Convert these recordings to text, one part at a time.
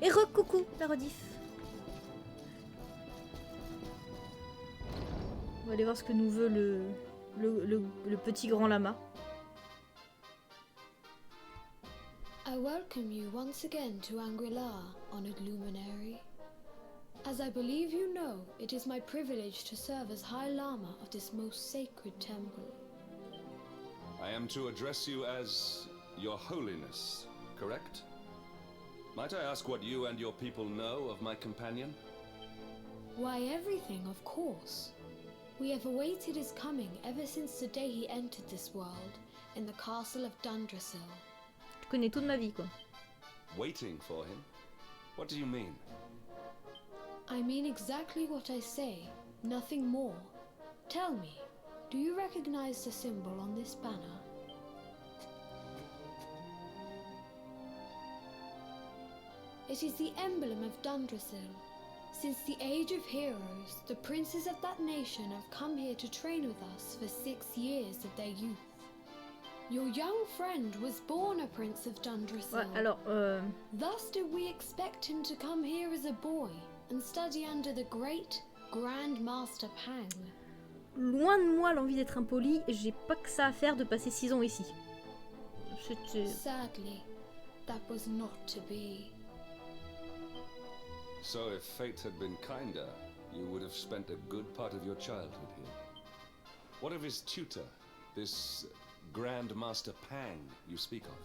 Et coucou, la rediff. On va aller voir ce que nous veut le petit grand lama. I welcome you once again to Anguillar, honored luminary. As I believe you know, it is my privilege to serve as High Lama of this most sacred temple. I am to address you as Your Holiness, correct? Might I ask what you and your people know of my companion? Why, everything, of course. We have awaited his coming ever since the day he entered this world, in the castle of Dundrasil. Je connais toute ma vie, quoi. Waiting for him? What do you mean? I mean exactly what I say, nothing more. Tell me, do you recognize the symbol on this banner? It is the emblem of Dundrasil. Since the age of heroes, the princes of that nation have come here to train with us for 6 years of their youth. Your young friend was born a prince of Dundrasil. Ouais, alors, Thus did we expect him to come here as a boy and study under the great Grand Master Pang. loin de moi l'envie d'être impoli, j'ai pas que ça à faire de passer 6 ans ici. C'était... Sadly, that was not to be. So if fate had been kinder, you would have spent a good part of your childhood here. What of his tutor, this Grand Master Pang you speak of?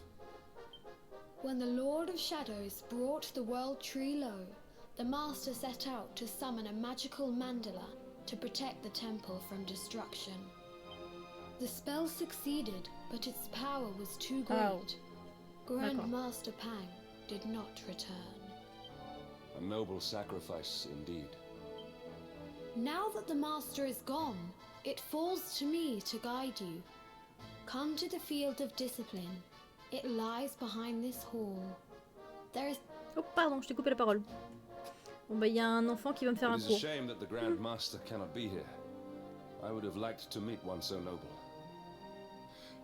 When the Lord of Shadows brought the world tree low, the Master set out to summon a magical mandala to protect the temple from destruction. The spell succeeded, but its power was too great. Oh. Grand D'accord. Master Pang did not return. A noble sacrifice indeed. Now that the Master is gone, it falls to me to guide you. Come to the field of discipline. It lies behind this hall. There is... Oh pardon, je t'ai coupé la parole. Bon bah il y a un enfant qui va me faire It un is a cours. shame that the Grand Master cannot be here. I would have liked to meet one so noble.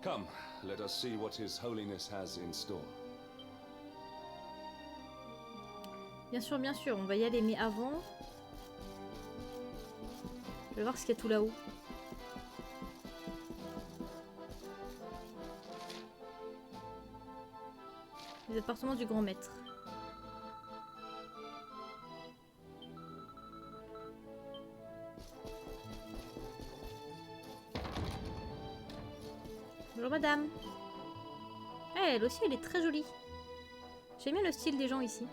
Come, let us see what His Holiness has in store. Bien sûr, on va y aller, mais avant... Je vais voir ce qu'il y a tout là-haut. Les appartements du grand maître. Bonjour madame. Eh, elle aussi, elle est très jolie. J'aime bien le style des gens ici.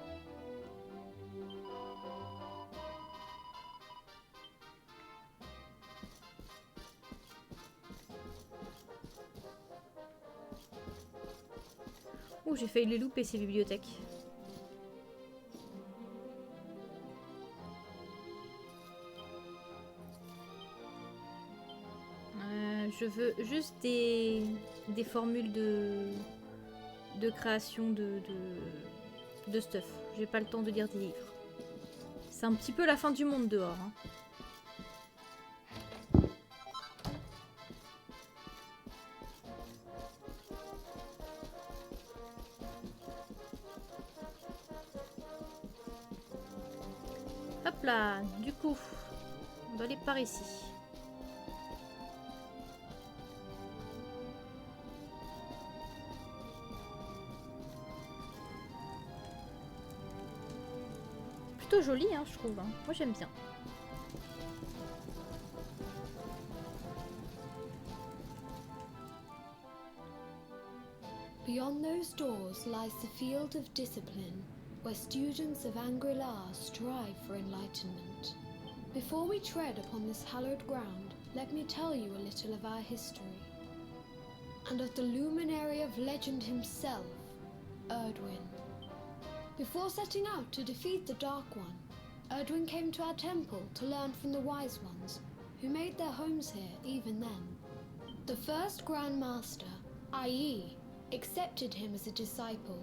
Oh, j'ai failli les louper ces bibliothèques. Je veux juste des formules de création de stuff. J'ai pas le temps de lire des livres. C'est un petit peu la fin du monde dehors. Hein. Hop là, du coup, on doit aller par ici. Plutôt joli, hein, je trouve. Hein. Moi, j'aime bien. Beyond those doors lies the field of discipline, where students of Anguillar strive for enlightenment. Before we tread upon this hallowed ground, let me tell you a little of our history, and of the luminary of legend himself, Erdwin. Before setting out to defeat the Dark One, Erdwin came to our temple to learn from the Wise Ones, who made their homes here even then. The first Grand Master, i.e., accepted him as a disciple,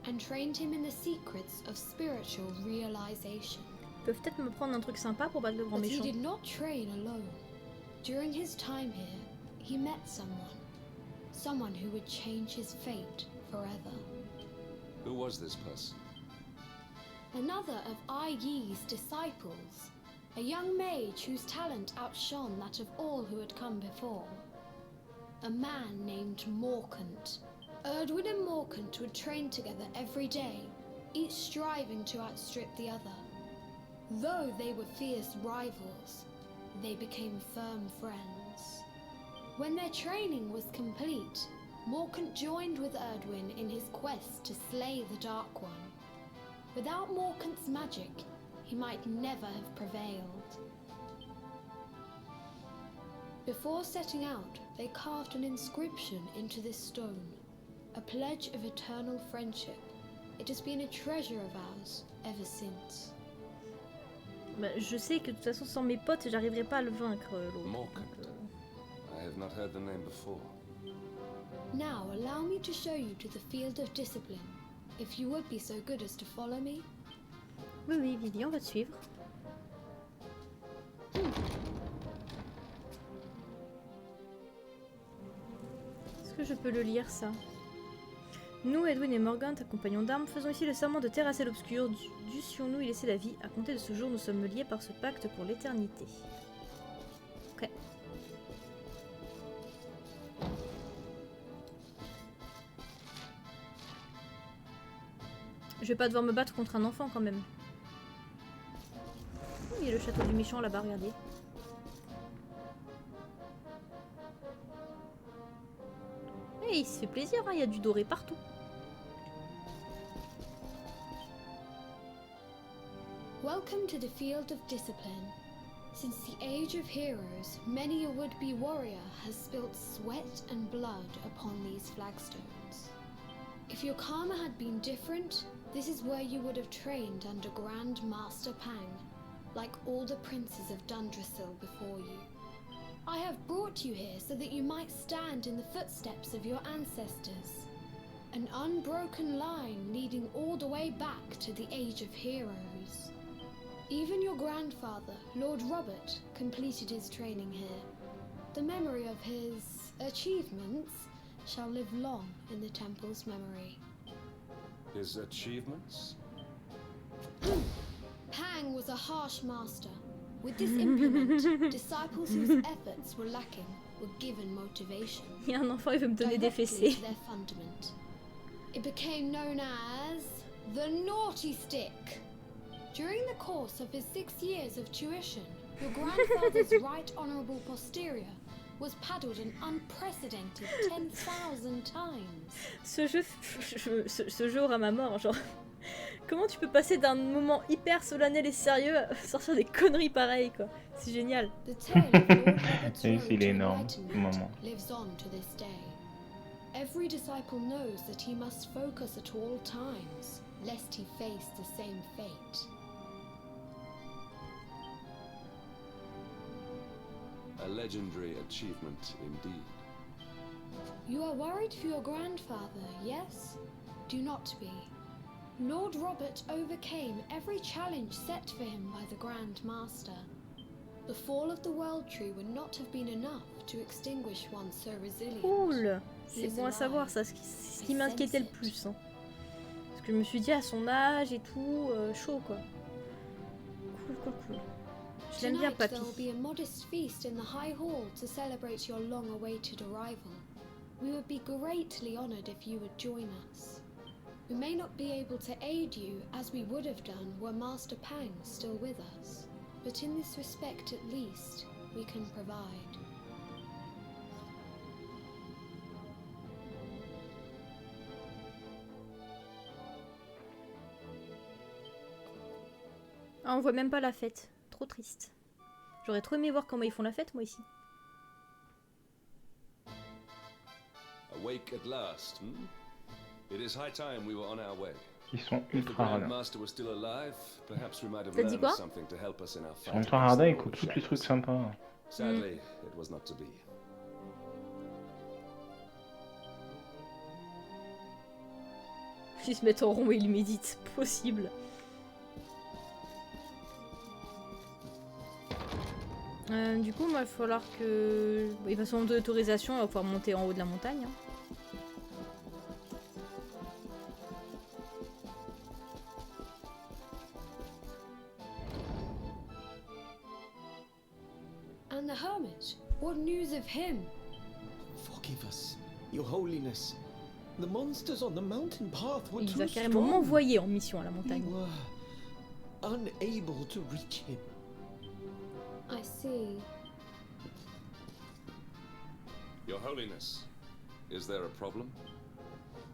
and trained him in the secrets of spiritual realization. Ils peuvent peut-être me prendre un truc sympa pour battre le grand But he méchant. did not train alone. During his time here, he met someone who would change his fate forever. Who was this person? another of Ai Yi's disciples, a young mage whose talent outshone that of all who had come before. A man named Morkant. Erdwin and Morkant would train together every day, each striving to outstrip the other. Though they were fierce rivals, they became firm friends. When their training was complete, Morkant joined with Erdwin in his quest to slay the Dark One. Without Morkant's magic, he might never have prevailed. Before setting out, they carved an inscription into this stone, a pledge of eternal friendship. It has been a treasure of ours ever since. Bah, je sais que de toute façon, sans mes potes, j'arriverai pas à le vaincre, l'autre. Morkant. I have not heard the name before. Now allow me to show you to the field of discipline, if you would be so good as to follow me. Oui, oui, Vivi, on va te suivre. Est-ce que je peux le lire, ça? Nous, Edwin et Morgant, compagnons d'armes, faisons ici le serment de terrasser l'obscur. Dussions-nous y laisser la vie. À compter de ce jour, nous sommes liés par ce pacte pour l'éternité. Ok. Je vais pas devoir me battre contre un enfant quand même. Oh, il y a le château du méchant là-bas, regardez. Et il se fait plaisir, hein, il y a du doré partout. Welcome to the field of discipline. Since the age of heroes, many a would-be warrior has spilt sweat and blood upon these flagstones. If your karma had been different, this is where you would have trained under Grand Master Pang, like all the princes of Dundrasil before you. I have brought you here so that you might stand in the footsteps of your ancestors. An unbroken line leading all the way back to the Age of Heroes. Even your grandfather, Lord Robert, completed his training here. The memory of his achievements shall live long in the temple's memory. His achievements? Pang was a harsh master. With this implement, disciples whose efforts were lacking were given motivation. Il y a un enfant, il veut me donner des directly fessées. to their fundament. It became known as the Naughty Stick. During the course of his 6 years of tuition, your grandfather's right honourable posterior was paddled an unprecedented 10,000 times. Ce jeu aura ma mort, genre. Comment tu peux passer d'un moment hyper solennel et sérieux à sortir des conneries pareilles, quoi. C'est génial. The tale of Lord Robert's Oui, road il est to énorme, ce enlightenment moment. lives on to this day. Every disciple knows that he must focus at all times, lest he face the same fate. A legendary achievement indeed. You are worried for your grandfather, yes? Do not be. Lord Robert overcame every challenge set for him by the Grand Master. The fall of the World Tree would not have been enough to extinguish one so resilient. Cool. C'est bon à savoir, ça. C'est ce qui m'inquiétait le plus. Hein. Parce que je me suis dit, à son âge et tout, chaud, quoi. Cool. Je l'aime bien, Tonight papy. there will be a modest feast in the High Hall to celebrate your long-awaited arrival. We would be greatly honoured if you would join us. We may not be able to aid you as we would have done were Master Pang still with us, but in this respect at least, we can provide. Ah, on voit même pas la fête. Trop triste. J'aurais trop aimé voir comment ils font la fête, moi, ici. Awake at last, hmm? It is high time we were on our way. Ils sont If the ultra Grand rares. Master was still alive, perhaps we might have T'as dit learned quoi? something to help us in our Ils sont fight ultra against rares, the ils coupent Lord tous les trucs Shadows. sympas. Sadly, it was not to be. Ils se mettent en rond et ils méditent. Possible. Du coup, moi, il va falloir que... Il va sûrement donner l'autorisation, on va pouvoir monter en haut de la montagne. Hein. the hermit? What news of him? Forgive us, Your Holiness. The monsters on the mountain path were Il too va carrément strong. m'envoyer en mission à la We montagne. were unable to reach him. I see. Your Holiness, is there a problem?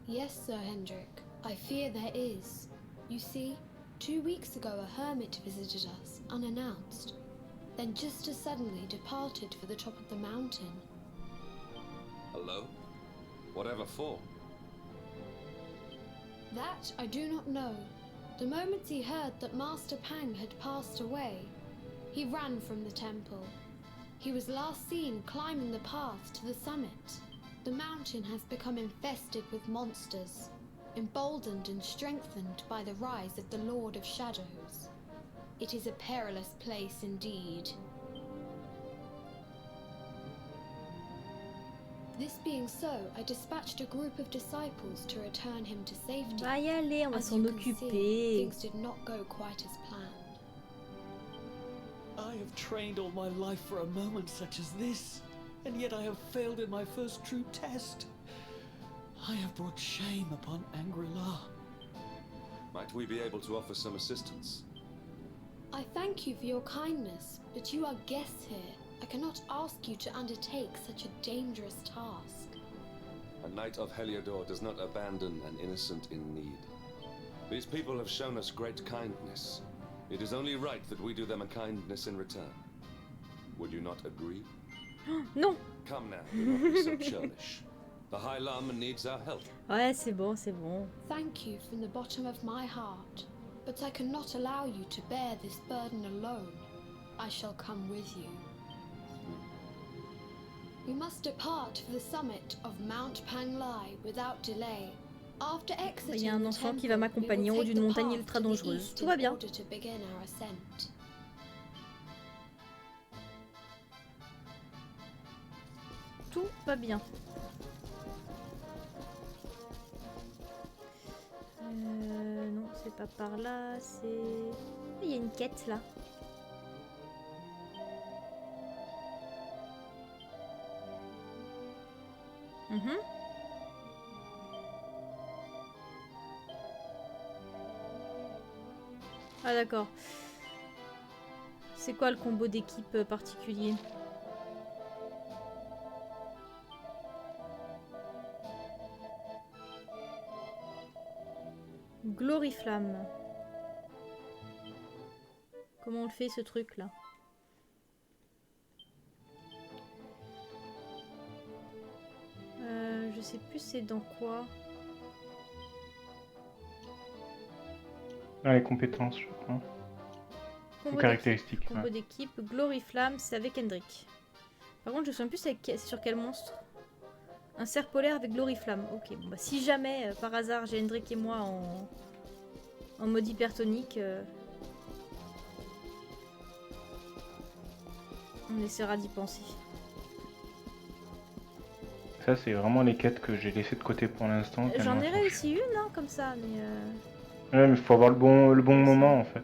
Yes, Sir Hendrik. I fear there is. You see, 2 weeks ago a hermit visited us, unannounced. Then just as suddenly departed for the top of the mountain. Alone? Whatever for? That I do not know. The moment he heard that Master Pang had passed away, he ran from the temple. He was last seen climbing the path to the summit. The mountain has become infested with monsters, emboldened and strengthened by the rise of the Lord of Shadows. It is a perilous place indeed. This being so, I dispatched a group of disciples to return him to safety. Va y aller, on va As s'en you can see, occuper. things did not go quite as planned. I have trained all my life for a moment such as this, and yet I have failed in my first true test. I have brought shame upon Angri-La. Might we be able to offer some assistance? I thank you for your kindness, but you are guests here. I cannot ask you to undertake such a dangerous task. A knight of Heliodor does not abandon an innocent in need. These people have shown us great kindness. It is only right that we do them a kindness in return. Would you not agree? Non. Come now, do not be so churlish. The High Lama needs our help. Ouais, c'est bon, c'est bon. Thank you from the bottom of my heart, but I cannot allow you to bear this burden alone. I shall come with you. We must depart for the summit of Mount Panglai without delay. After exiting Il y a un the enfant qui temple, va we m'accompagner en will haut take d'une the montagne path ultra to the dangereuse. east Tout in va bien. order to begin our ascent. Tout va bien. Non, c'est pas par là, c'est... Il y a une quête là. Mhm. Ah d'accord. C'est quoi le combo d'équipe particulier? Gloriflamme. Comment on le fait ce truc là? Je sais plus c'est dans quoi. Dans les compétences, je crois. Ou caractéristiques. Combo Ouais. d'équipe, Gloriflamme, c'est avec Hendrik. Par contre, je me souviens plus c'est sur quel monstre. Un cerf polaire avec Gloriflamme. Ok, bon bah si jamais, par hasard, j'ai Hendrik et moi en mode hypertonique, on essaiera d'y penser. Ça, c'est vraiment les quêtes que j'ai laissées de côté pour l'instant. J'en ai tellement réussi une, hein, comme ça, mais... Ouais, mais faut avoir le bon moment, en fait.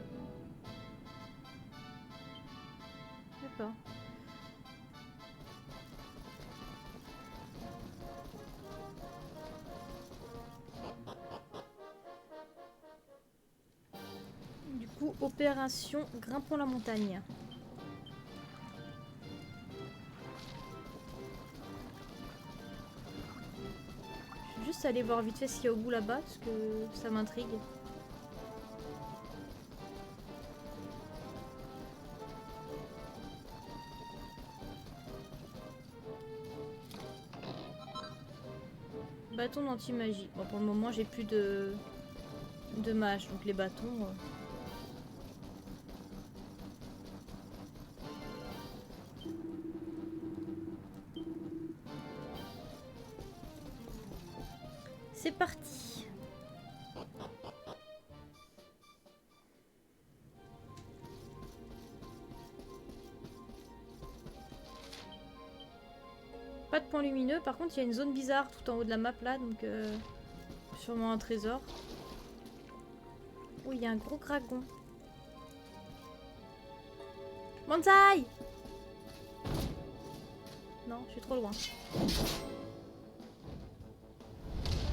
D'accord. Du coup, opération Grimpons la montagne. Je vais juste aller voir vite fait ce qu'il y a au bout là-bas, parce que ça m'intrigue. Bâton d'anti-magie. Bon, pour le moment, j'ai plus de mage, donc les bâtons... C'est parti. Pas de point lumineux, par contre il y a une zone bizarre tout en haut de la map là, donc sûrement un trésor. Oh, il y a un gros dragon. Bonsaï! Non, je suis trop loin.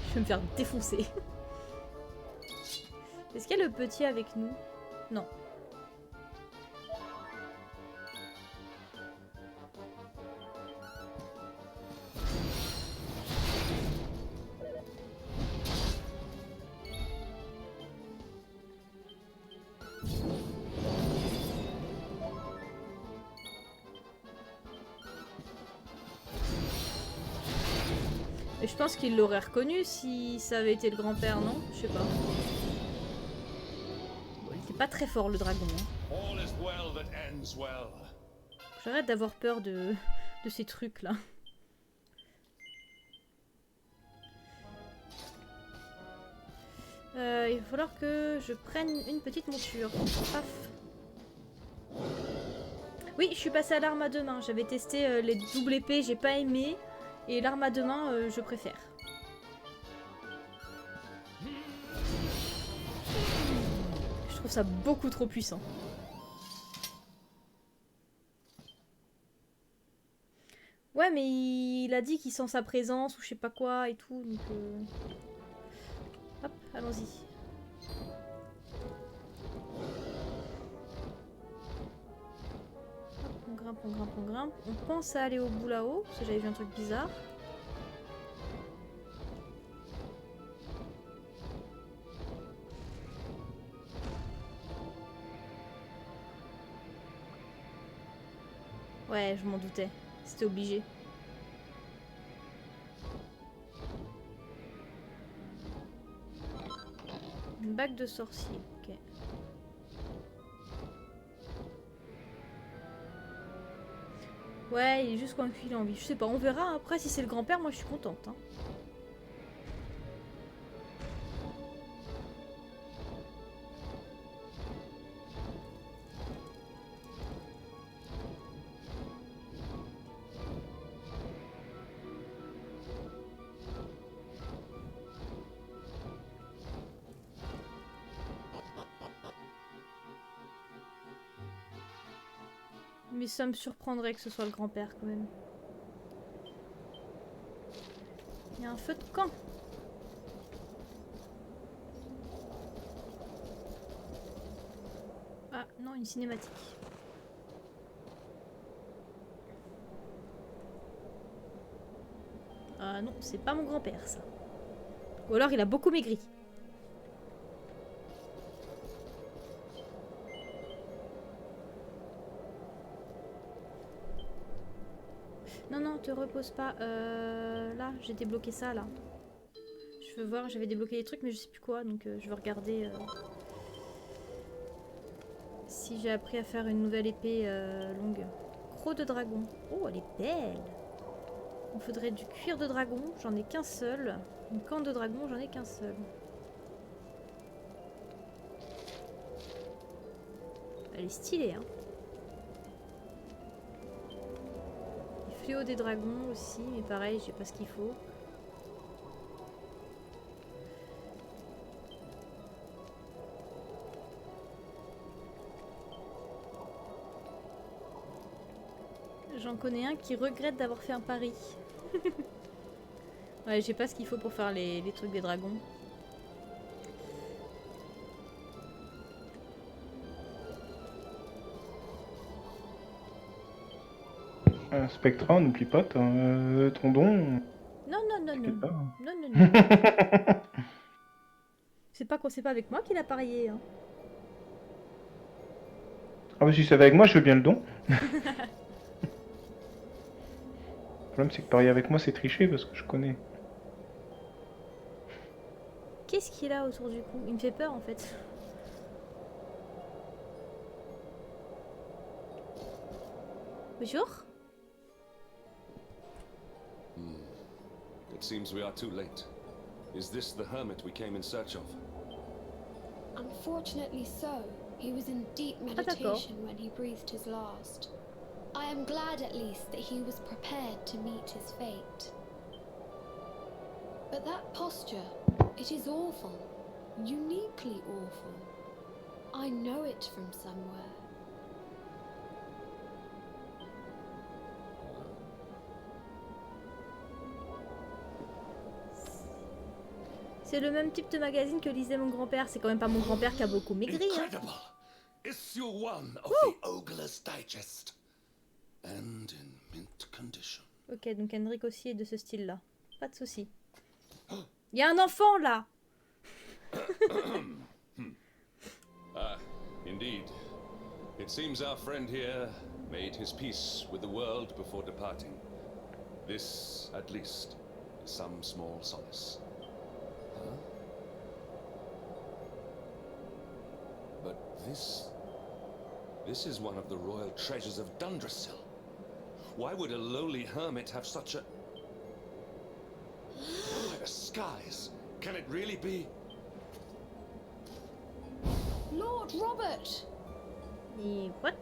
Je vais me faire défoncer. Est-ce qu'il y a le petit avec nous? Non. Et je pense qu'il l'aurait reconnu si ça avait été le grand-père, non? Je sais pas. Bon, il était pas très fort le dragon. Hein. J'arrête d'avoir peur de ces trucs là. Il va falloir que je prenne une petite monture. Paf. Oui, je suis passée à l'arme à deux mains. J'avais testé les doubles épées, j'ai pas aimé. Et l'arme à deux mains, je préfère. Je trouve ça beaucoup trop puissant. Ouais, mais il a dit qu'il sent sa présence ou je sais pas quoi et tout, donc... Hop, allons-y. On grimpe, on grimpe, on grimpe. On pense à aller au bout là-haut, parce que j'avais vu un truc bizarre. Ouais, je m'en doutais. C'était obligé. Une bague de sorcier, ok. Ouais, il est juste convaincu qu'il a envie. Je sais pas, on verra. Après, si c'est le grand-père, moi je suis contente. Hein. Mais ça me surprendrait que ce soit le grand-père quand même. Il y a un feu de camp. Ah non, une cinématique. Ah non, c'est pas mon grand-père ça. Ou alors il a beaucoup maigri. Non, non, te repose pas. Là, j'ai débloqué ça, là. Je veux voir, j'avais débloqué des trucs, mais je sais plus quoi, donc je vais regarder si j'ai appris à faire une nouvelle épée longue. Croc de dragon. Oh, elle est belle. Il me faudrait du cuir de dragon, j'en ai qu'un seul. Une corne de dragon, j'en ai qu'un seul. Elle est stylée, hein. Fléau des dragons aussi, mais pareil, j'ai pas ce qu'il faut. J'en connais un qui regrette d'avoir fait un pari. Ouais, j'ai pas ce qu'il faut pour faire les trucs des dragons. Spectra, n'oublie pas ton don. Non, non, non, non. Pas. Non, non, non. C'est pas avec moi qu'il a parié. Hein. Ah bah si c'est avec moi, je veux bien le don. Le problème c'est que parier avec moi c'est tricher parce que je connais. Qu'est-ce qu'il a autour du cou? Il me fait peur en fait. Bonjour. It seems we are too late. Is this the hermit we came in search of? Unfortunately so. He was in deep d'accord. meditation when he breathed his last. I am glad at least that he was prepared to meet his fate. But that posture, it is awful. Uniquely awful. I know it from somewhere. C'est le même type de magazine que lisait mon grand-père. C'est quand même pas mon grand-père qui a beaucoup maigri. Hein. Incredible! Issue 1 of the Ogler's Digest. And in mint condition. Ok, donc Henrik aussi est de ce style-là. Pas de souci. Il y a un enfant là. Ah, indeed. It seems our friend here made his peace with the world before departing. This, at least, is some small solace. Huh? But this is one of the royal treasures of Dundrasil. Why would a lowly hermit have such a... By the skies! Can it really be? Lord Robert! Et what?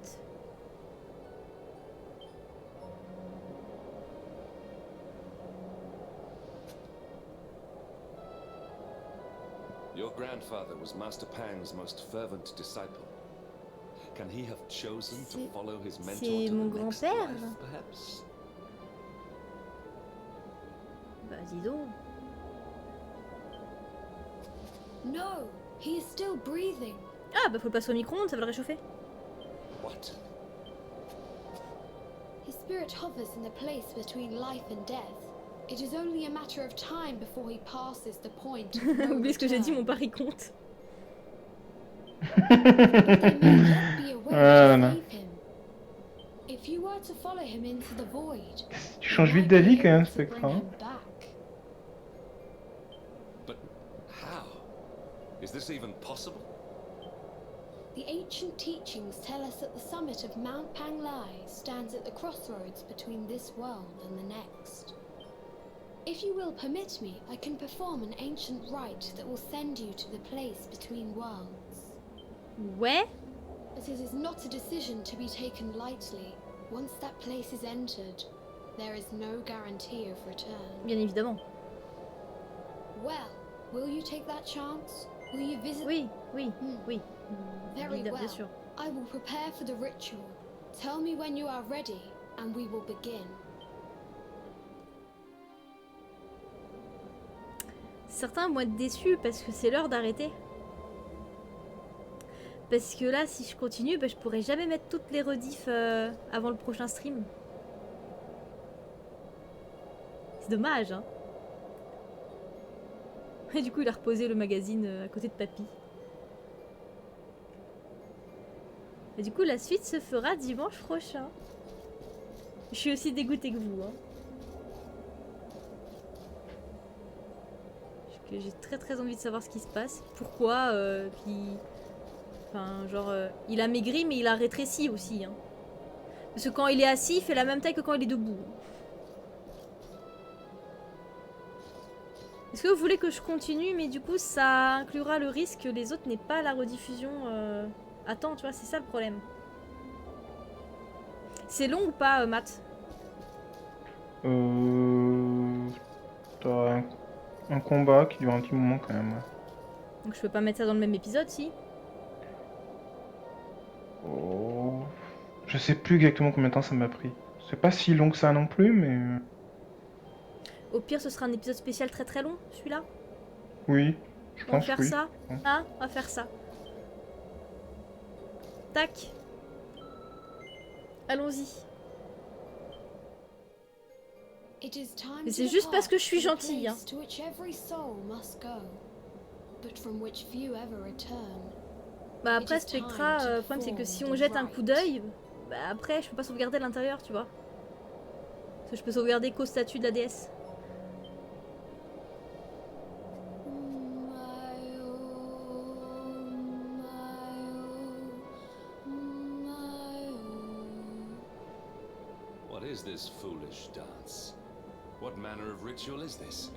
Your grandfather was Master Pang's most fervent disciple. Can he have chosen to follow his mentor c'est to mon the next grand-père. life, perhaps? Bah dis donc. No, he is still breathing. Ah bah faut le passer au micro-ondes, ça va le réchauffer. What? His spirit hovers in the place between life and death. It is only a matter of time before he passes the point of no Oublie ce que j'ai dit, return. mon pari compte. There may yet be a way to non. save him. If you were to follow him into the void, Tu you changes vite might be d'avis quand able même, to Spectre. bring Hein. him back. But how? Is this even possible? The ancient teachings tell us that the summit of Mount Panglai stands at the crossroads between this world and the next. If you will permit me, I can perform an ancient rite that will send you to the place between worlds. Ouais. But it is not a decision to be taken lightly. Once that place is entered, there is no guarantee of return. Bien évidemment. Well, will you take that chance? Will you visit? Oui, oui, oui. Very Bien well. sûr. I will prepare for the ritual. Tell me when you are ready, and we will begin. Certains vont être déçus parce que c'est l'heure d'arrêter. Parce que là, si je continue, bah, je pourrais jamais mettre toutes les rediffs avant le prochain stream. C'est dommage, hein. Et du coup, il a reposé le magazine à côté de papy. Et du coup, la suite se fera dimanche prochain. Je suis aussi dégoûtée que vous, hein. J'ai très envie de savoir ce qui se passe. Pourquoi, puis... Enfin, genre, il a maigri, mais il a rétréci aussi, hein. Parce que quand il est assis, il fait la même taille que quand il est debout. Est-ce que vous voulez que je continue, mais du coup, ça inclura le risque que les autres n'aient pas la rediffusion à temps, tu vois, c'est ça le problème. C'est long ou pas, Matt? T'as un combat qui dure un petit moment quand même. Ouais. Donc je peux pas mettre ça dans le même épisode, si? Oh. Je sais plus exactement combien de temps ça m'a pris. C'est pas si long que ça non plus, mais... Au pire, ce sera un épisode spécial très long, celui-là. Oui, je On va pense faire oui. ça. Hein? On va faire ça. Tac. Allons-y. It is time Mais to c'est juste parce que je suis depart gentille, hein. to the place to which every soul must go, but from which few ever return. Bah après, Spectra, le problème c'est que si on jette un coup d'œil, bah après, je peux pas sauvegarder à l'intérieur, tu vois. Parce que je peux sauvegarder qu'au statut de la déesse. What is this foolish dance? What manner of ritual is this?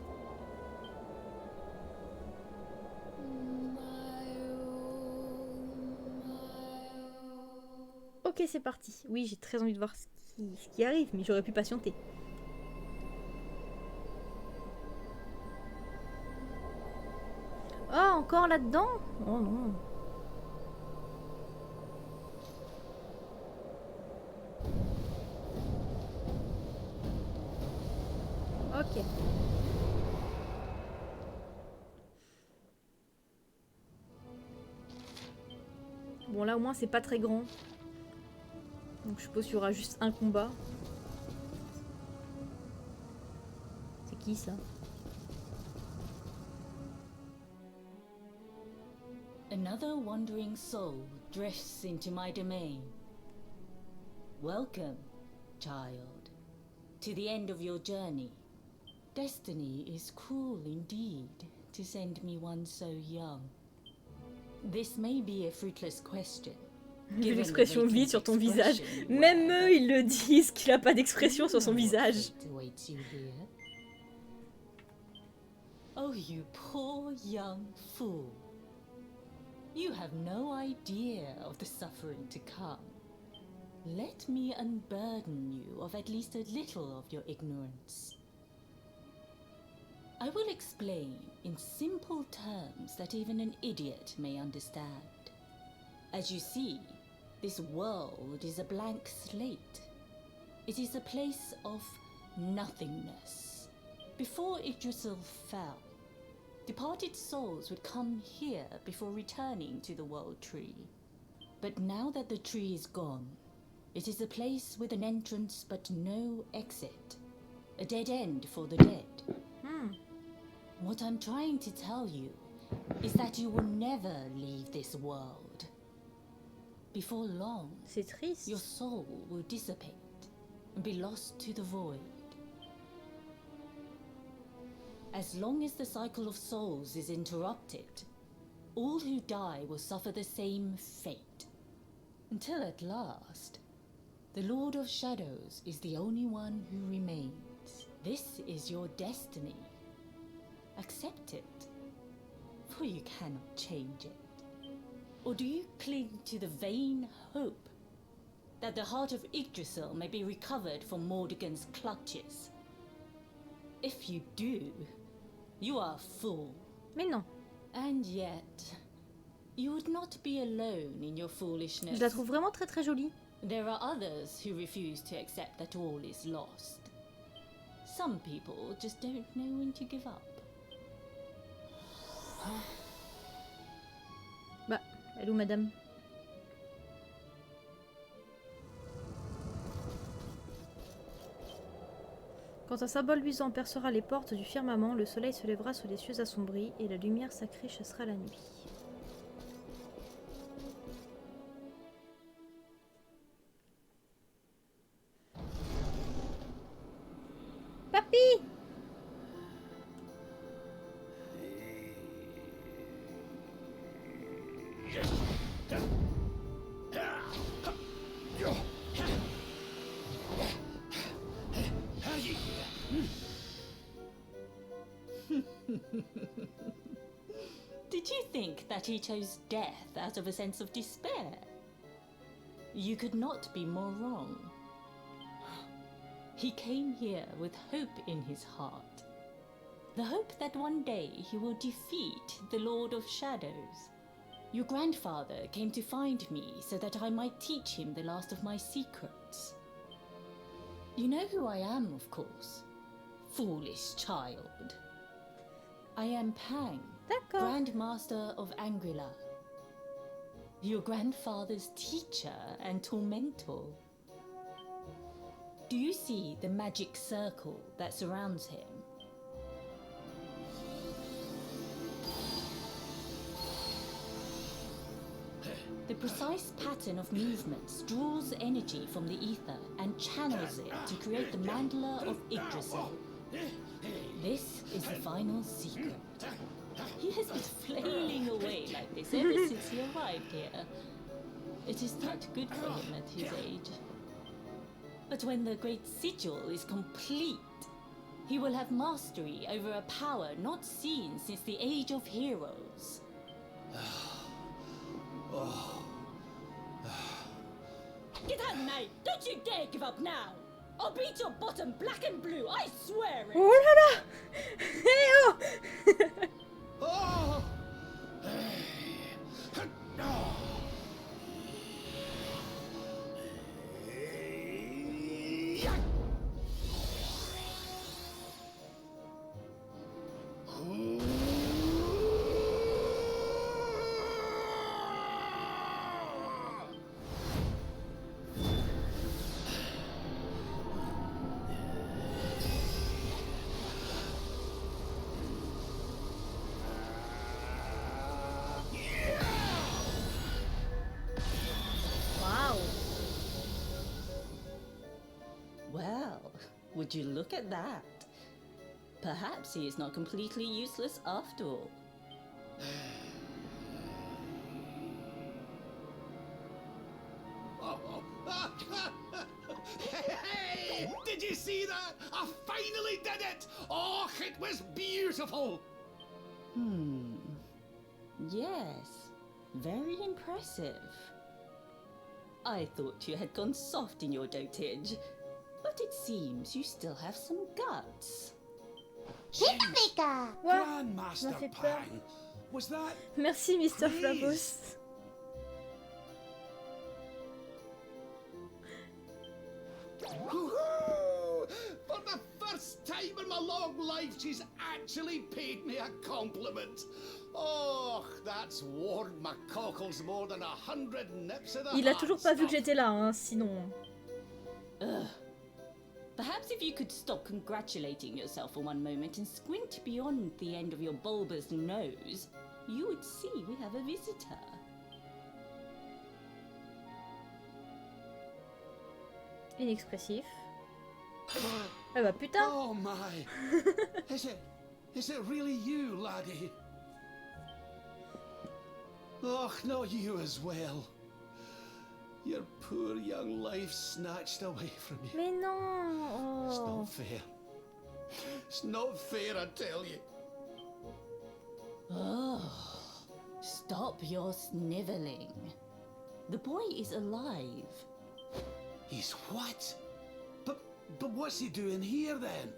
Ok, c'est parti. Oui, j'ai très envie de voir ce qui arrive, mais j'aurais pu patienter. Oh, encore là-dedans? Oh non. Ok. Bon, là, au moins, c'est pas très grand. Donc, je suppose qu'il y aura juste un combat. C'est qui, ça? Another wandering soul drifts into my domain. Welcome, child, to the end of your journey. Destiny is cruel indeed to send me one so young. This may be a fruitless question. Vu l'expression vide sur ton visage. Même eux, ils le disent qu'il a pas d'expression sur son visage. Oh, you poor young fool. You have no idea of the suffering to come. Let me unburden you of at least a little of your ignorance. I will explain in simple terms that even an idiot may understand. As you see, this world is a blank slate. It is a place of nothingness. Before Yggdrasil fell, departed souls would come here before returning to the World Tree. But now that the tree is gone, it is a place with an entrance but no exit. A dead end for the dead. What I'm trying to tell you is that you will never leave this world. Before long, C'est triste. your soul will dissipate and be lost to the void. As long as the cycle of souls is interrupted, all who die will suffer the same fate. Until at last, the Lord of Shadows is the only one who remains. This is your destiny. Accept it, for you cannot change it. Or do you cling to the vain hope that the heart of Yggdrasil may be recovered from Mordegon's clutches? If you do, you are a fool. Mais non. And yet, you would not be alone in your foolishness. Je la trouve vraiment très très jolie. There are others who refuse to accept that all is lost. Some people just don't know when to give up. Bah, elle est où, madame? Quand un symbole luisant percera les portes du firmament, le soleil se lèvera sur les cieux assombris et la lumière sacrée chassera la nuit. Papy! Did you think that he chose death out of a sense of despair? You could not be more wrong. He came here with hope in his heart. The hope that one day he will defeat the Lord of Shadows. Your grandfather came to find me so that I might teach him the last of my secrets. You know who I am, of course. Foolish child. I am Pang, D'accord. Grandmaster of Angrila. Your grandfather's teacher and tormentor. Do you see the magic circle that surrounds him? The precise pattern of movements draws energy from the ether and channels it to create the mandala of Yggdrasil. This is the final secret. He has been flailing away like this ever since he arrived here. It is not good for him at his age. But when the great sigil is complete, he will have mastery over a power not seen since the Age of Heroes. Get out, mate! Don't you dare give up now! I'll beat your bottom black and blue, I swear it! Oh là là! Eh oh! Would you look at that? Perhaps he is not completely useless after all. Hey! Did you see that? I finally did it! Oh, it was beautiful! Yes, very impressive. I thought you had gone soft in your dotage, but it seems you still have some guts. Pika! Ouah, Grandmaster m'a fait peur. Pang, was that? Merci, Mr. Please. Flavos. Woohoo! For the first time in my long life, she's actually paid me a compliment. Oh, that's warmed my cockles more than 100 nips of the Il a toujours pas vu que heart j'étais là, hein, sinon. Ugh. Perhaps if you could stop congratulating yourself for one moment and squint beyond the end of your bulbous nose, you would see we have a visitor. Inexpressif. Ah bah putain. Oh my! Is it really you, laddie? Oh, no, you as well. Your poor young life snatched away from you. Mais non. It's Oh. not fair. It's not fair, I tell you. Oh, stop your sniveling. The boy is alive. He's what? But what's he doing here then?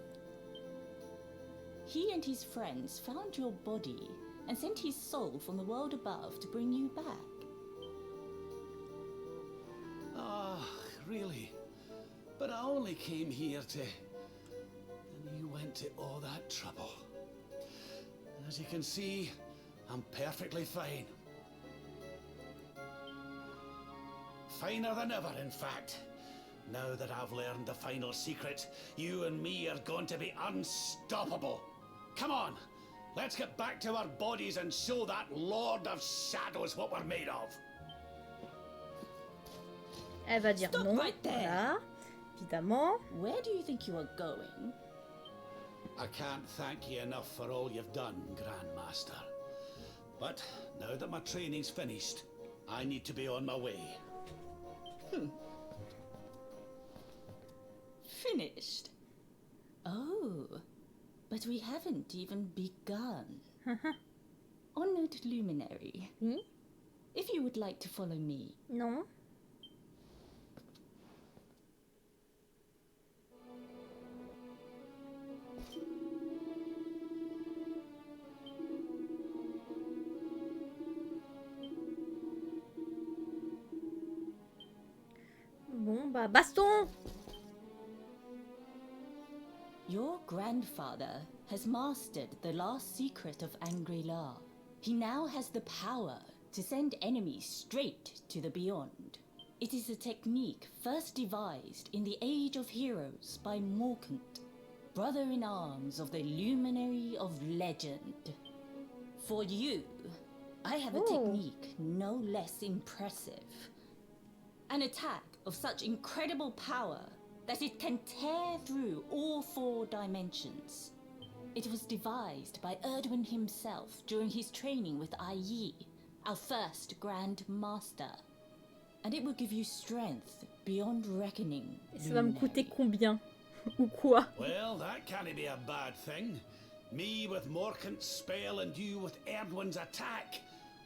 He and his friends found your body and sent his soul from the world above to bring you back. Ah, really? But I only came here to... And you went to all that trouble. As you can see, I'm perfectly fine. Finer than ever, in fact. Now that I've learned the final secret, you and me are going to be unstoppable. Come on, let's get back to our bodies and show that Lord of Shadows what we're made of. Elle va dire Stop non. right there. Voilà. Évidemment. Where do you think you are going? I can't thank you enough for all you've done, Grandmaster. But now that my training's finished, I need to be on my way. Finished? Oh, but we haven't even begun. Honored luminary, Oui. if you would like to follow me. Non. Bon, bah, baston! Your grandfather has mastered the last secret of Angri-La. He now has the power to send enemies straight to the beyond. It is a technique first devised in the Age of Heroes by Morkant, brother-in-arms of the Luminary of Legend. For you, I have a Ooh. technique no less impressive. An attack of such incredible power that it can tear through all 4 dimensions. It was devised by Erdwin himself during his training with Yi, our first Grand Master. And it will give you strength beyond reckoning. Et ça va me coûter luminary. combien? Ou quoi? Well, that can't be a bad thing. Me with Morkant's spell and you with Erdwin's attack.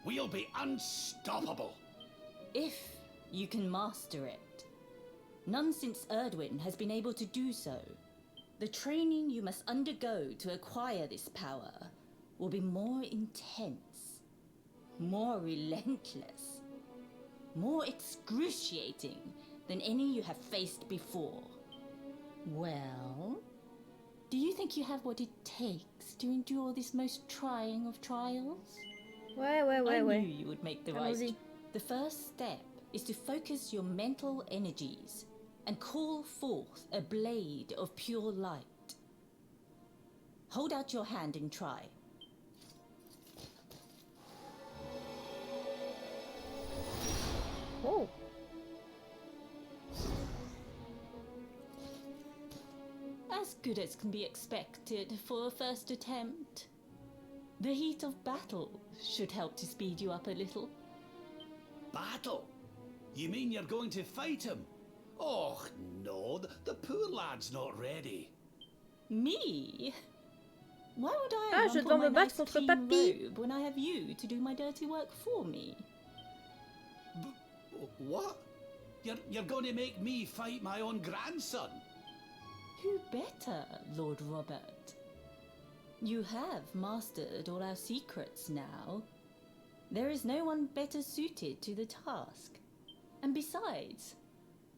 We'll be unstoppable. If you can master it. None since Erdwin has been able to do so. The training you must undergo to acquire this power will be more intense, more relentless, more excruciating than any you have faced before. Well, do you think you have what it takes to endure this most trying of trials? Ouais, ouais, ouais, I ouais. knew you would make the right. Allons-y. The first step is to focus your mental energies and call forth a blade of pure light. Hold out your hand and try. Oh. good as can be expected for a first attempt. The heat of battle should help to speed you up a little. Battle? You mean you're going to fight him? Oh, no, the poor lad's not ready. Me? Why would I Ah, je rumple dois my me battre nice contre clean Papy. robe when I have you to do my dirty work for me? What? You're going to make me fight my own grandson? Who better, Lord Robert? You have mastered all our secrets now. There is no one better suited to the task. And besides,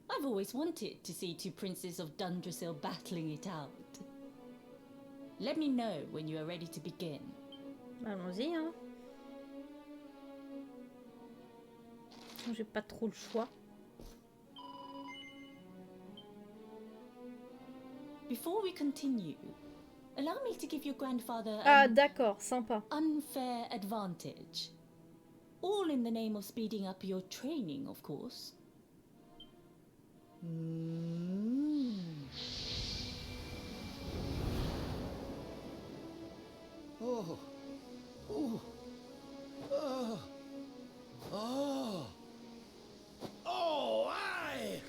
I've always wanted to see two princes of Dundrasil battling it out. Let me know when you are ready to begin. Allons-y, hein. J'ai pas trop le choix. Before we continue, allow me to give your grandfather Ah, an d'accord, sympa. unfair advantage. All in the name of speeding up your training, of course. Oh. Oh. Oh. Oh. Oh, aye!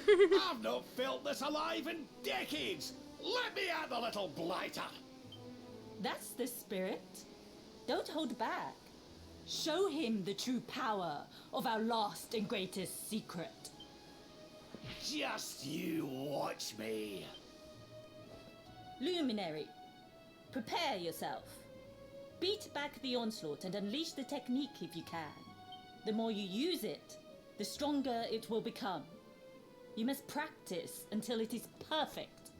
I've not felt this alive in decades! Let me at the little blighter! That's the spirit. Don't hold back. Show him the true power of our last and greatest secret. Just you watch me. Luminary, prepare yourself. Beat back the onslaught and unleash the technique if you can. The more you use it, the stronger it will become. You must practice until it is perfect.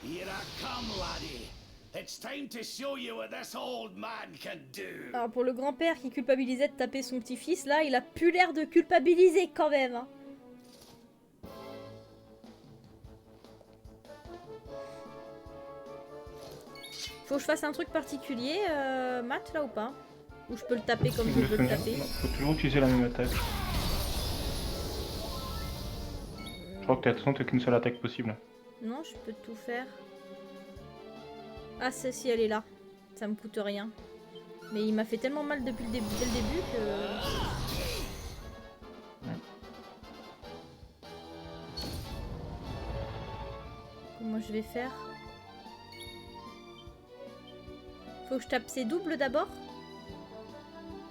Here I come, laddie. It's time to show you what this old man can do. Alors pour le grand-père qui culpabilisait de taper son petit-fils, là, il a plus l'air de culpabiliser quand même. Hein. Faut que je fasse un truc particulier, Matt, là ou pas? Ou je peux le taper comme je veux le taper? Non, faut toujours utiliser la même attaque. Je crois que de toute façon t'as qu'une seule attaque possible. Non, je peux tout faire. Ah, celle-ci, elle est là. Ça me coûte rien. Mais il m'a fait tellement mal depuis le début, dès le début que... Comment je vais faire? Faut que je tape ses doubles d'abord?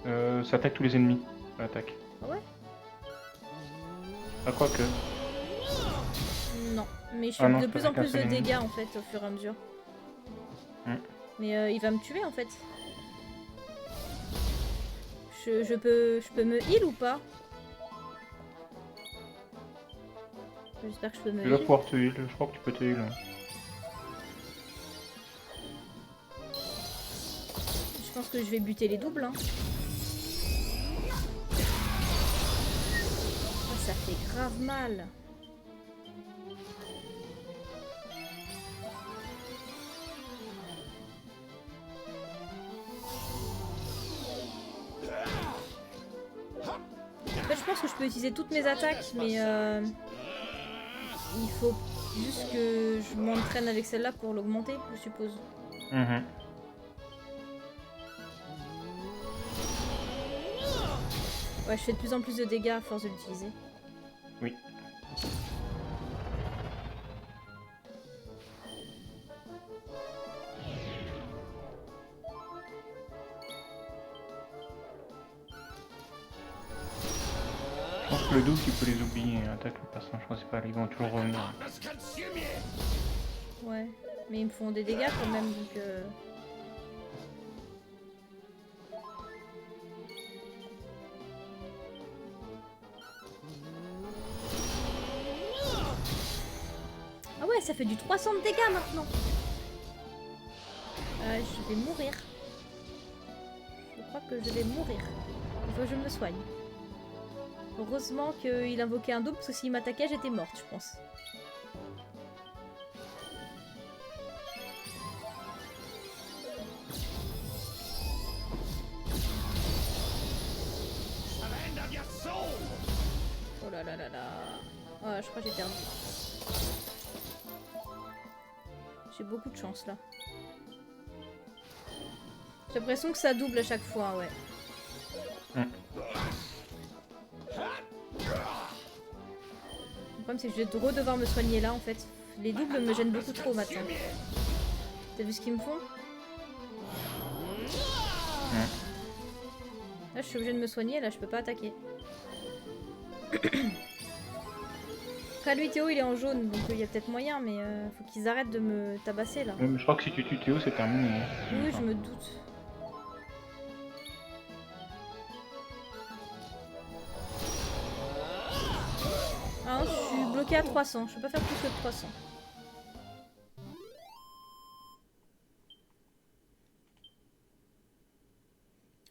Ça attaque tous les ennemis, l'attaque. Ah ouais? Ah, quoique. Non, mais je Ah fais non, de ça plus en attaque un plus de seul ennemi. dégâts en fait au fur et à mesure. Mais il va me tuer en fait. Je peux me heal ou pas? J'espère que je peux me Tu vas heal. pouvoir te heal, je crois que tu peux te heal. Je pense que je vais buter les doubles. Hein. Oh, ça fait grave mal. En fait, je pense que je peux utiliser toutes mes attaques, mais il faut juste que je m'entraîne avec celle-là pour l'augmenter, je suppose. Ouais, je fais de plus en plus de dégâts à force de l'utiliser. Oui. Je pense que le double, tu peux les oublier. Attaque le personnage principal, ils vont toujours revenir. Ouais, mais ils me font des dégâts quand même, donc... Ah ouais, ça fait du 300 de dégâts maintenant. Je vais mourir. Je crois que je vais mourir. Il faut que je me soigne. Heureusement qu'il invoquait un double, parce que s'il m'attaquait, j'étais morte, je pense. Oh là là là là. Oh, je crois que j'ai perdu. J'ai beaucoup de chance là. J'ai l'impression que ça double à chaque fois, ouais. Le problème c'est que je vais redevoir me soigner là en fait. Les doubles me gênent beaucoup trop maintenant. T'as vu ce qu'ils me font? Là je suis obligée de me soigner, là je peux pas attaquer. Après lui Théo il est en jaune donc il y a peut-être moyen mais faut qu'ils arrêtent de me tabasser là. Mais je crois que si tu tues Théo c'est terminé. Oui je me doute. Ah, je suis bloquée à 300, je peux pas faire plus que 300.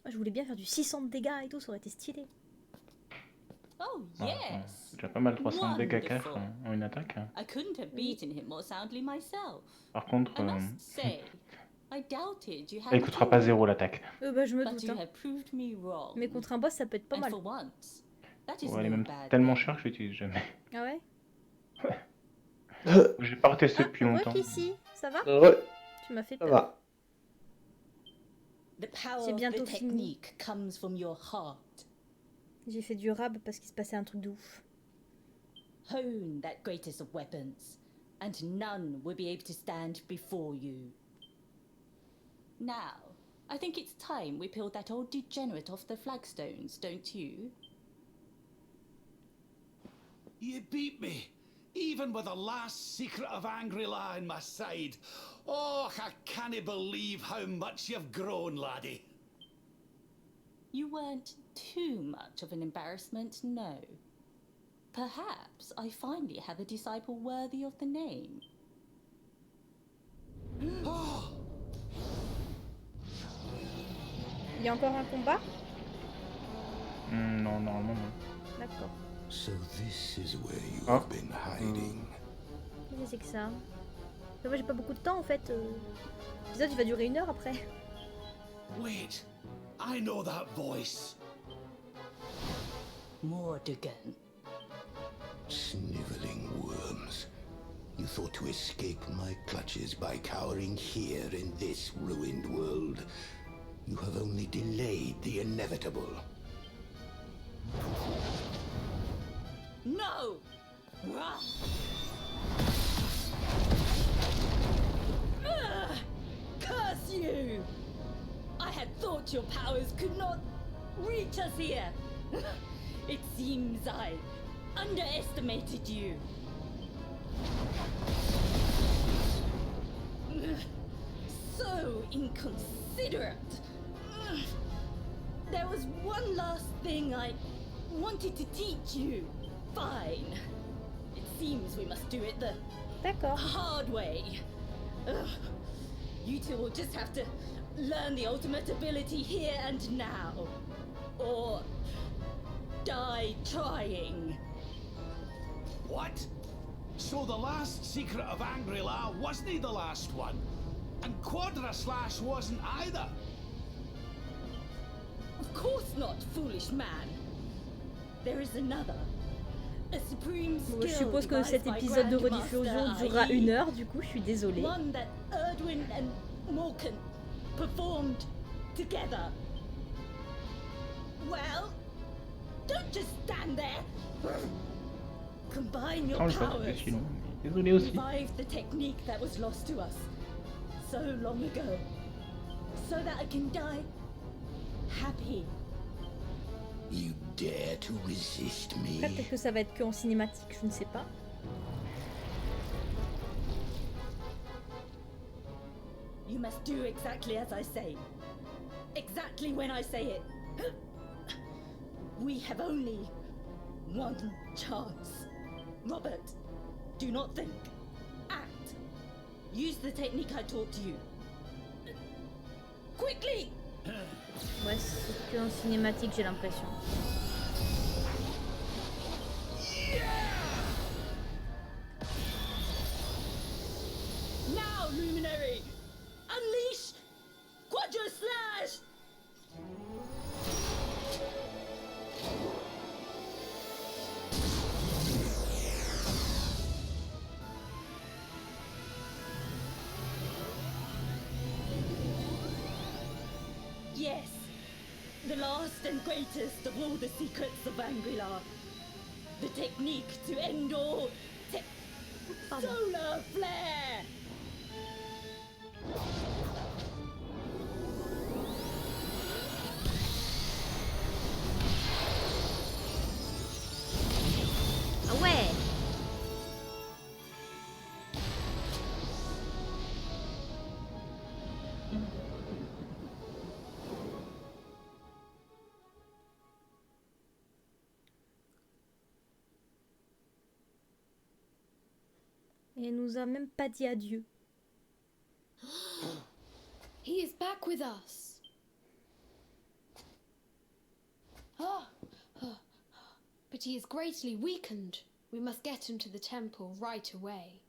Ah, je voulais bien faire du 600 de dégâts et tout, ça aurait été stylé. Oh, Ouais, yes. c'est déjà pas mal 300 de dégâts cash Wonderful. en une attaque. I couldn't have beaten him more soundly myself. Par contre, I must say, I doubted you had elle coûtera pas 0 l'attaque. Bah je me But doute. you Hein. have proved me wrong. Mais contre un boss ça peut être pas And mal. for once, that is Ouais, elle est no même bad tellement thing. chère que je l'utilise jamais. Ah ouais? J'ai pas retesté Ah, depuis longtemps. ici, ça va? Ouais, Tu m'as fait ça peur. va. The power C'est of bientôt the fini. technique comes from your heart. J'ai fait du rab parce qu'il se passait un truc de ouf. Hone that greatest of weapons, and none will be able to stand before you. Now, I think it's time we peeled that old degenerate off the flagstones, don't you? You beat me, even with the last secret of Angry-La in my side. Oh, I can't believe how much you've grown, laddie. You weren't too much of an embarrassment, no. Perhaps I finally have a disciple worthy of the name. Oh, Il y a encore un combat? Non, normalement non. D'accord. So this is where you Ah. have been hiding. Qu'est-ce que c'est que ça? Mais moi j'ai pas beaucoup de temps en fait. L'épisode il va durer 1 heure après. wait. I know that voice. Mordigan. Sniveling worms. You thought to escape my clutches by cowering here in this ruined world. You have only delayed the inevitable. No! Ugh! Curse you! I had thought your powers could not reach us here. It seems I underestimated you. So inconsiderate. There was one last thing I wanted to teach you. Fine. It seems we must do it the D'accord. hard way. Ugh. You two will just have to learn the ultimate ability here and now. Or die trying. What? So the last secret of Angry-La wasn't the last one? And Quadra Slash wasn't either? Of course not, foolish man. There is another. A supreme Bon, skill je suppose que devised cet by épisode de Grandmaster rediffusion durera IE. 1 heure, du coup je suis désolée. One that Erdwin and Morkan performed together. Well, don't just stand there. Combine your Oh, je crois que powers. c'était si long. Désolé aussi. Revive the technique that was lost to us so long ago, so that I can die happy. You dare to resist me? Après peut-être que ça va être que en cinématique, je ne sais pas. You must do exactly as I say. Exactly when I say it. We have only one chance. Robert, do not think. Act. Use the technique I taught you. Quickly! Ouais, c'est que en cinématique j'ai l'impression. Now, Luminary! Unleash Quadra Slash! and greatest of all the secrets of Angrilar. The technique to end all solar flare! Ah ouais. Et elle nous a même pas dit adieu. He is back with us. But he is greatly weakened. We must get him to the temple right away.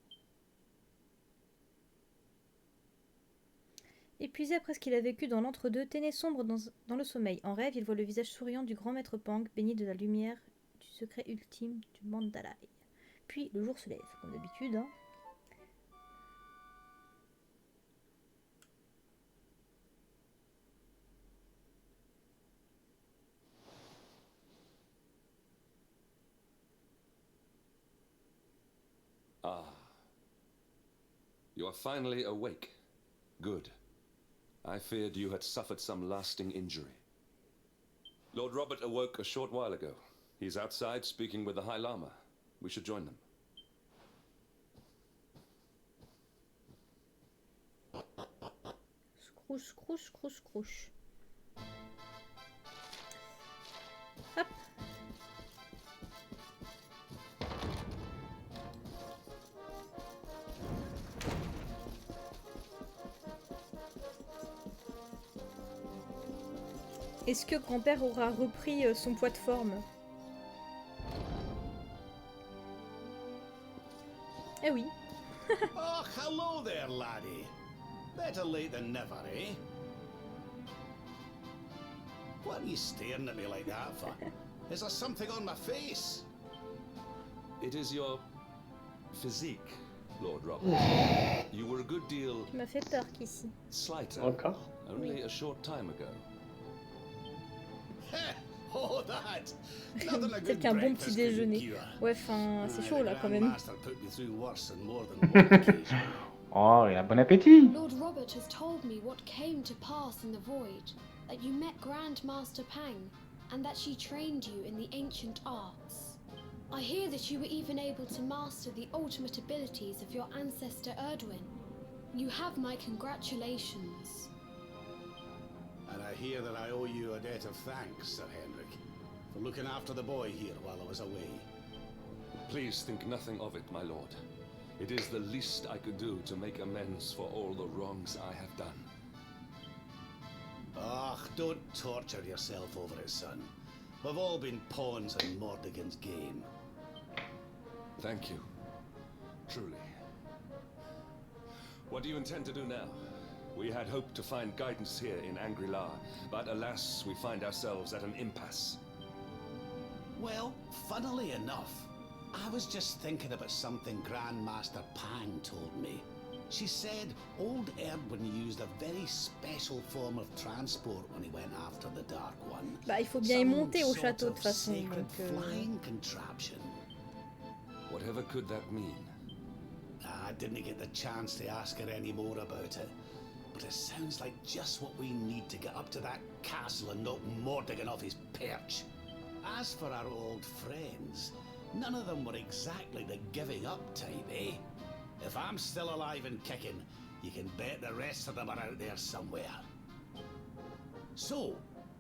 Épuisé après ce qu'il a vécu dans l'entre-deux, Téné sombre dans le sommeil. En rêve, il voit le visage souriant du grand maître Pang, béni de la lumière du secret ultime du Mandalay. Puis le jour se lève, comme d'habitude. Hein. Ah. You are finally awake. Good. I feared you had suffered some lasting injury. Lord Robert awoke a short while ago. He's outside speaking with the High Lama. We should join them. Scrouche, scrouche, scrouche, scrouche. Hop. Est-ce que grand-père aura repris son poids de forme? Eh oui. Oh, hello there, laddie. Better late than never, eh? What are you staring at me like that for? Is there something on my face? It is your physique, Lord Robert. You were a good deal Tu m'as fait peur qu'ici. slighter Encore? only a short time ago. Oh, that! Nothing a Peut-être good qu'un bon breakfast petit couldn't déjeuner. cure. Ouais, enfin, c'est Aye, chaud the là quand Grand même. Master put me through worse on more than one occasion. Oh, il a bon appétit! Lord Robert has told me what came to pass in the void, that you met Grand Master Pang, and that she trained you in the ancient arts. I hear that you were even able to master the ultimate abilities of your ancestor Erdwin. You have my congratulations. And I hear that I owe you a debt of thanks, Sir Henrik, for looking after the boy here while I was away. Please think nothing of it, my lord. It is the least I could do to make amends for all the wrongs I have done. Ah, don't torture yourself over it, son. We've all been pawns in Mordigan's game. Thank you. Truly. What do you intend to do now? We had hoped to find guidance here in Angri-La, but alas, we find ourselves at an impasse. Well, funnily enough, I was just thinking about something Grandmaster Pang told me. She said old Erdwin used a very special form of transport when he went after the Dark One. Bah, il faut bien y Some monter au sort château de of toute façon. sacred Donc, flying contraption. Whatever could that mean? I didn't get the chance to ask her any more about it, but it sounds like just what we need to get up to that castle and knock Mordigan off his perch. As for our old friends, none of them were exactly the giving up type, eh? If I'm still alive and kicking, you can bet the rest of them are out there somewhere. So,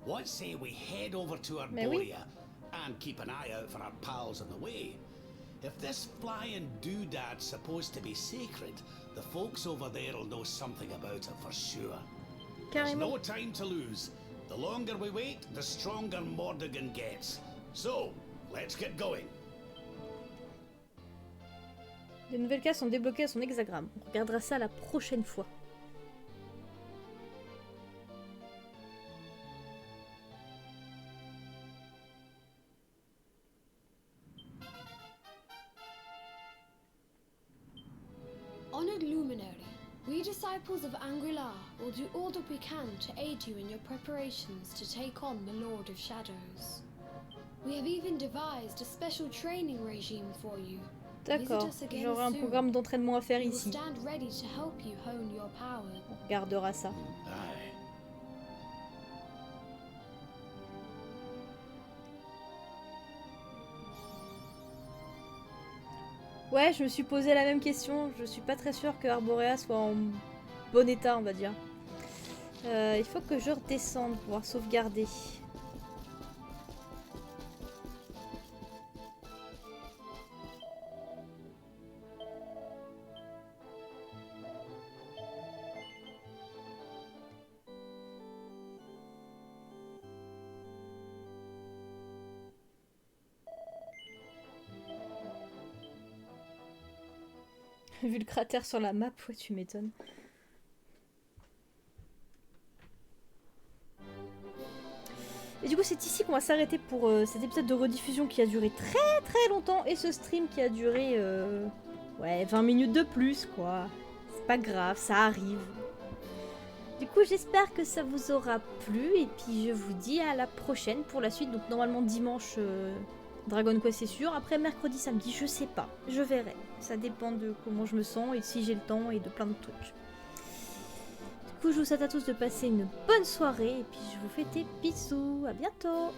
what say we head over to Mais oui. Arborea and keep an eye out for our pals on the way? If this flying doodad's supposed to be sacred, the folks over there will know something about it for sure. There's Carrément. no time to lose. The longer we wait, the stronger Mordigan gets. So, let's get going. De nouvelles cases sont débloquées à son hexagramme. On regardera ça la prochaine fois. Honored luminary, We disciples of Angri-La will do all that we can to aid you in your preparations to take on the Lord of Shadows. We have even devised a special training regime for you. D'accord, j'aurai un programme d'entraînement à faire We will ici. stand ready to help you hone your power. On regardera ça. Aye. Ouais, je me suis posé la même question. Je suis pas très sûre que Arborea soit en bon état, on va dire. Il faut que je redescende pour pouvoir sauvegarder. Vu le cratère sur la map, ouais, tu m'étonnes. Et du coup, c'est ici qu'on va s'arrêter pour cet épisode de rediffusion qui a duré très longtemps et ce stream qui a duré ouais, 20 minutes de plus, quoi. C'est pas grave, ça arrive. Du coup, j'espère que ça vous aura plu et puis je vous dis à la prochaine pour la suite. Donc normalement dimanche Dragon Quest c'est sûr. Après mercredi, samedi, je sais pas, je verrai. Ça dépend de comment je me sens et si j'ai le temps et de plein de trucs. Du coup, je vous souhaite à tous de passer une bonne soirée et puis je vous fais des bisous. À bientôt.